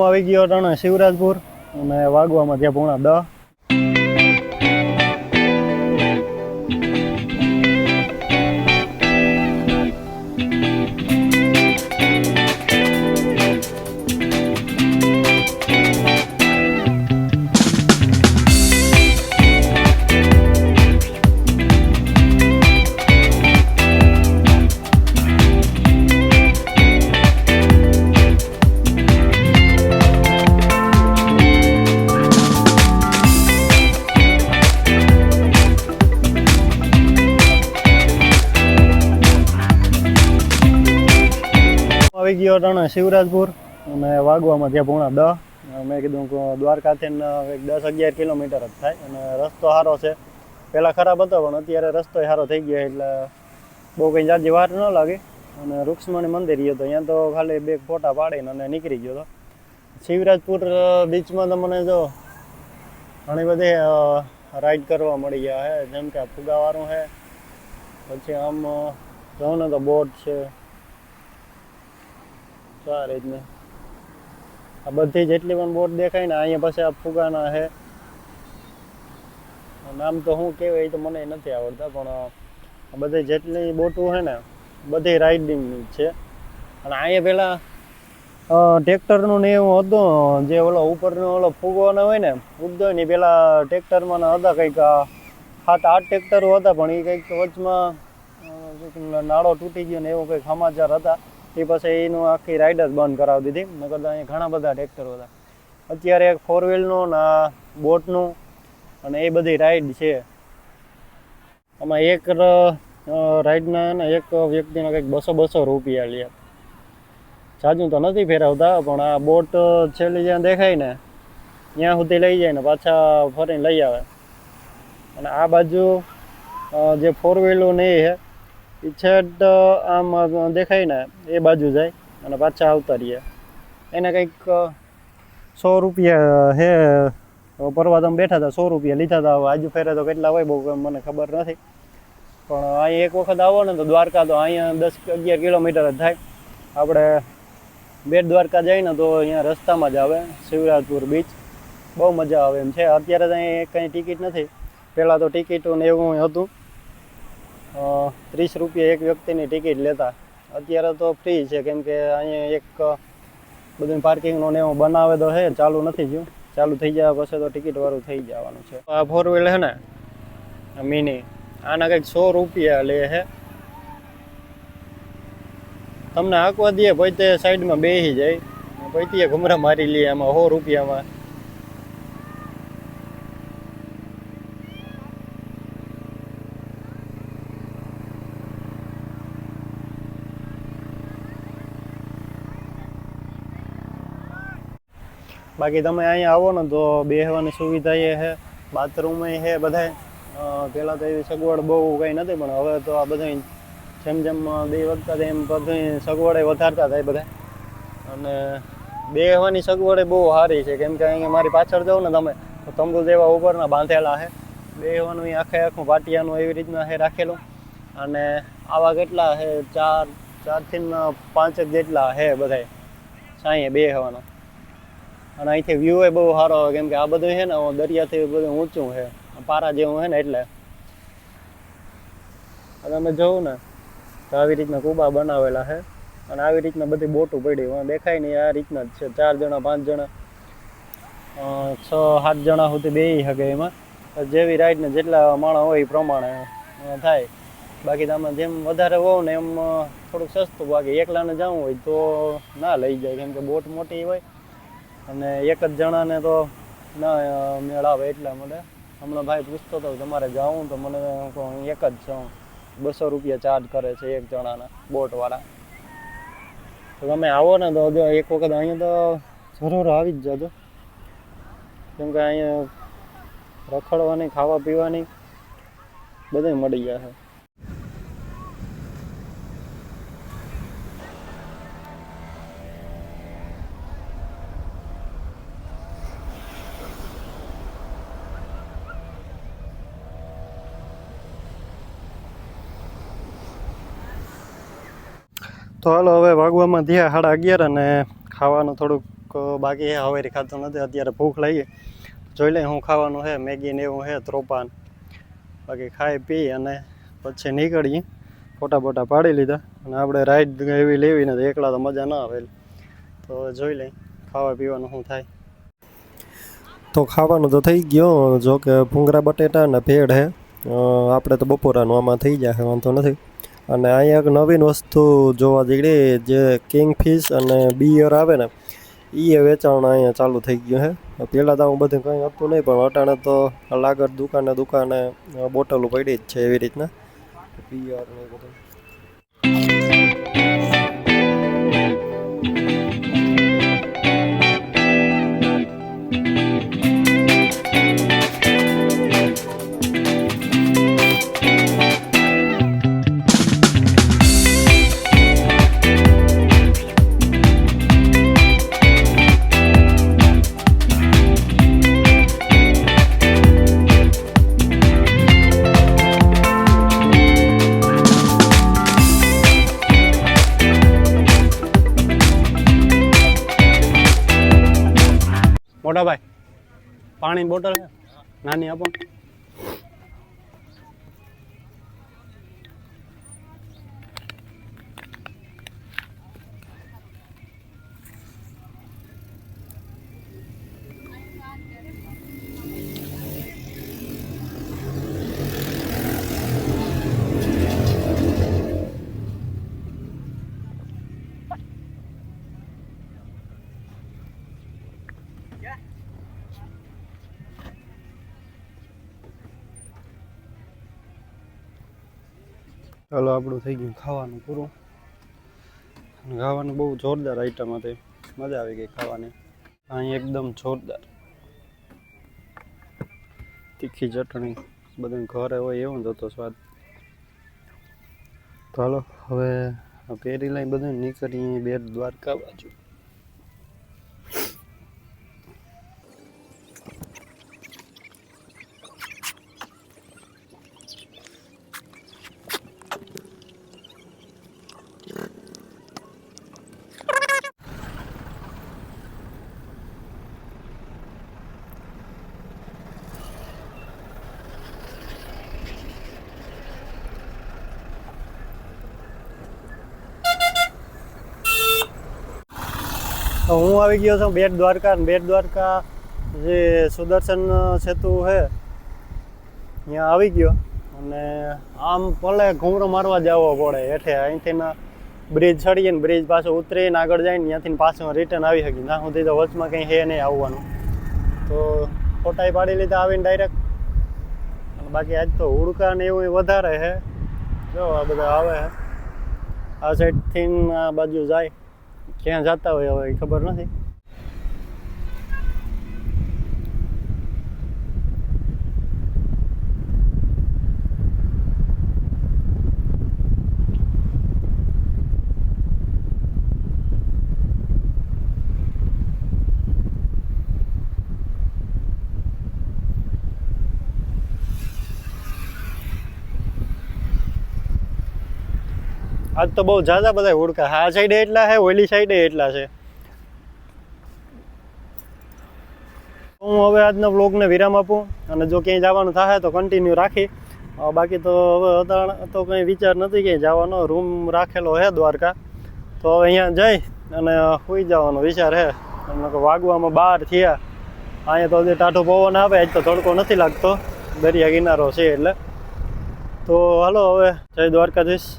હું આવી ગયો અટાણે શિવરાજપુર અને વાગવામાં ત્યાં પૂણા 10. આવી ગયો અટાણે શિવરાજપુર અને વાગવામાં ત્યાં પૂણા 10. મેં કીધું દ્વારકાથી 10-11 કિલોમીટર જ થાય અને રસ્તો સારો છે. પહેલાં ખરાબ હતો પણ અત્યારે રસ્તો સારો થઈ ગયો એટલે બહુ કંઈ જાજી વાર ન લાગે. અને રૂક્ષ્મણી મંદિર ગયો તો અહીંયા તો ખાલી 2 ફોટા પાડીને અને નીકળી ગયો હતો. શિવરાજપુર બીચમાં તો મને જો ઘણી બધી રાઈડ કરવા મળી ગયા છે, જેમ કે ફુગાવાળું છે, પછી આમ જોઉં ને તો બોટ છે, આ રીતને આ બધી જેટલી પણ બોટ દેખાય ને અહીંયા પછી આ ફુગાના છે. નામ તો શું કહેવાય એ તો મને નથી આવડતા, પણ આ બધી જેટલી બોટો છે ને બધી રાઇડિંગની છે. અને અહીંયા પહેલાં ટ્રેક્ટરનું ને એવું હતું, જે ઓલો ઉપરનો ઓલો ફુગવાનો હોય ને ઉગતો હોય ને પહેલાં ટ્રેક્ટરમાં હતા કંઈક 7-8 ટ્રેક્ટરો હતા, પણ એ કંઈક વચમાં નાળો તૂટી ગયો ને એવું કંઈક સમાચાર હતા. એ પછી એનું આખી રાઈડ જ બંધ કરાવી દીધી, નકર તો અહીંયા ઘણા બધા ટ્રેક્ટરો હતા. અત્યારે એક 4 વ્હીલનું ને બોટનું અને એ બધી રાઈડ છે. આમાં એક રાઈડના ને એક વ્યક્તિના કંઈક 200 રૂપિયા લે. જાજુ તો નથી ફેરવતા, પણ આ બોટ છેલ્લી જ્યાં દેખાય ને ત્યાં સુધી લઈ જાય ને પાછા ફરીને લઈ આવે. અને આ બાજુ જે 4 વ્હીલનું ને એ છેટ આમ દેખાય ને એ બાજુ જાય અને પાછા આવતા રહીએ. એને કંઈક 100 રૂપિયા હે. પરવા તમે બેઠા હતા 100 રૂપિયા લીધા હતા. આજુ ફેરે તો કેટલા હોય બહુ મને ખબર નથી, પણ અહીં એક વખત આવો ને તો દ્વારકા તો અહીંયા 10-11 કિલોમીટર જ થાય. આપણે બેટ દ્વારકા જાય ને તો અહીંયા રસ્તામાં જ આવે શિવરાજપુર બીચ. બહુ મજા આવે એમ છે. અત્યારે તો અહીં કંઈ ટિકિટ નથી, પહેલાં તો ટિકિટો ને એવું હતું. 30 રૂપિયા એક વ્યક્તિની ટિકિટ લેતા. અત્યારે તો ફ્રી છે, કેમ કે અહીંયા એક બધું પાર્કિંગનો ને એવું બનાવે તો છે, ચાલુ નથી થયું. ચાલુ થઈ જાય પછી તો ટિકિટવાળું થઈ જવાનું છે. આ 4 વ્હીલ છે ને મિની, આના કંઈક 100 રૂપિયા લે છે. તમને આંકવા દે પોતે સાઈડમાં બેસી જાય, પોતે ઘુમરા મારી લે એમાં 100 રૂપિયામાં. બાકી તમે અહીંયા આવો ને તો બેસવાની સુવિધા એ છે, બાથરૂમ એ છે બધાય. પહેલાં તો એવી સગવડ બહુ કંઈ નથી, પણ હવે તો આ બધા જેમ જેમ 2 વખત એમ બધી સગવડે વધારતા થાય બધા. અને બેસવાની સગવડે બહુ સારી છે, કેમ કે અહીંયા મારી પાછળ જાઓ ને તમે તો તંબુ જેવા ઉપરના બાંધેલા છે. બેસવાનું એ આખું પાટિયાનું એવી રીતના છે રાખેલું. અને આવા કેટલા છે 4 થી 5 જેટલા છે બધાય સાંયે બેસવાનો. અને અહીંથી વ્યૂ એ બહુ સારો હોય, કેમ કે આ બધું છે ને દરિયાથી બધું ઊંચું છે, પારા જેવું છે ને એટલે. તમે જોવું ને તો આવી રીતના કુબા બનાવેલા છે અને આવી રીતના બધી બોટો પડી દેખાય ને આ રીતના જ છે. 4 જણા 5 જણા 6-7 જણા સુધી બેસી શકે એમાં. જેવી રાઈડને જેટલા માણસ હોય એ પ્રમાણે થાય. બાકી તમે જેમ વધારે હોવ ને એમ થોડુંક સસ્તું. બાકી એકલાને જવું હોય તો ના લઈ જાય, કેમ કે બોટ મોટી હોય અને એક જ જણાને તો ના મેળ આવે. એટલા માટે હમણાં ભાઈ પૂછતો હતો તમારે જાવું, તો મને એક જ છું, 200 રૂપિયા ચાર્જ કરે છે એક જણાના બોટવાળા. તો તમે આવો ને તો જો એક વખત અહીંયા તો જરૂર આવી જ જજો, કેમ કે અહીંયા રખડવાની ખાવા પીવાની બધું મળી જાય છે. તો હાલો હવે વાગવામાં થયા 11:30 અને ખાવાનું થોડુંક બાકી છે, હવેરી ખાતો નથી. અત્યારે ભૂખ લાગી, જોઈ લઈ શું ખાવાનું છે. મેગી ને એવું છે, ત્રોપાન. બાકી ખાઈ પી અને પછી નીકળીએ. ફોટા બોટા પાડી લીધા અને આપણે રાઈડ એવી લેવી નથી, એકલા તો મજા ના આવે. તો જોઈ લઈ ખાવા પીવાનું શું થાય. તો ખાવાનું તો થઈ ગયો, જો કે ભૂંગળા બટેટા ને ભેળ છે. આપણે તો બપોરાનું આમાં થઈ જાય, વાંધો નથી. અને અહીંયા એક નવીન વસ્તુ જોવા જઈએ, જે કિંગફિશ અને બિયર આવે ને, એ વેચાણ અહીંયા ચાલુ થઈ ગયું છે. પહેલાં તો આવું બધું કંઈ હતું નહીં, પણ અટાણે તો લાગર દુકાને બોટલો પડી જ છે એવી રીતના બિયર ને બધું. મોટા ભાઈ પાણી બોટલ નાની આપો. ચાલો આપણું થઈ ગયું ખાવાનું પૂરું. ખાવાનું બહુ જોરદાર આઈટમ હતી, મજા આવી ગઈ ખાવાની. અહીં એકદમ જોરદાર તીખી ચટણી, બધું ઘરે હોય એવું જ હતો સ્વાદ. ચાલો હવે પહેરી લઈ બધું નીકળીએ બેટ દ્વારકા બાજુ. તો હું આવી ગયો છું બેટ દ્વારકા. બેટ દ્વારકા જે સુદર્શન સેતુ છે ત્યાં આવી ગયો. અને આમ ભલે ઘૂમરો મારવા જવો પડે હેઠે, અહીંથી બ્રિજ ચડીએ ને બ્રિજ પાછો ઉતરીને આગળ જાય ને ત્યાંથી પાછું રિટર્ન આવી શકીએ. ત્યાં સુધી તો વચમાં કંઈ છે નહીં આવવાનું. તો ફોટા પાડી લીધા આવીને ડાયરેક્ટ. બાકી આજ તો હુડકા ને એવું વધારે છે. જો આ બધા આવે છે આ સાઈડથી, આ બાજુ જાય. ક્યાં જતા હોય હવે ખબર નથી. આજ તો બહુ ઝાઝા બધા હુડકા. આ સાઈડે એટલા છે, ઓલી સાઈડે એટલા છે. હું હવે આજના બ્લોગને વિરામ આપું, અને જો ક્યાંય જવાનું થાય તો કન્ટિન્યુ રાખી. બાકી તો હવે અત્યારે તો કંઈ વિચાર નથી ક્યાંય જવાનો. રૂમ રાખેલો છે દ્વારકા, તો હવે અહીંયા જઈ અને સૂઈ જવાનો વિચાર છે. વાગવામાં 12 થયા. અહીંયા તો હજી ટાઢો પવન આવે, આજ તો તડકો નથી લાગતો, દરિયા કિનારો છે એટલે. તો હાલો હવે જય દ્વારકાધીશ.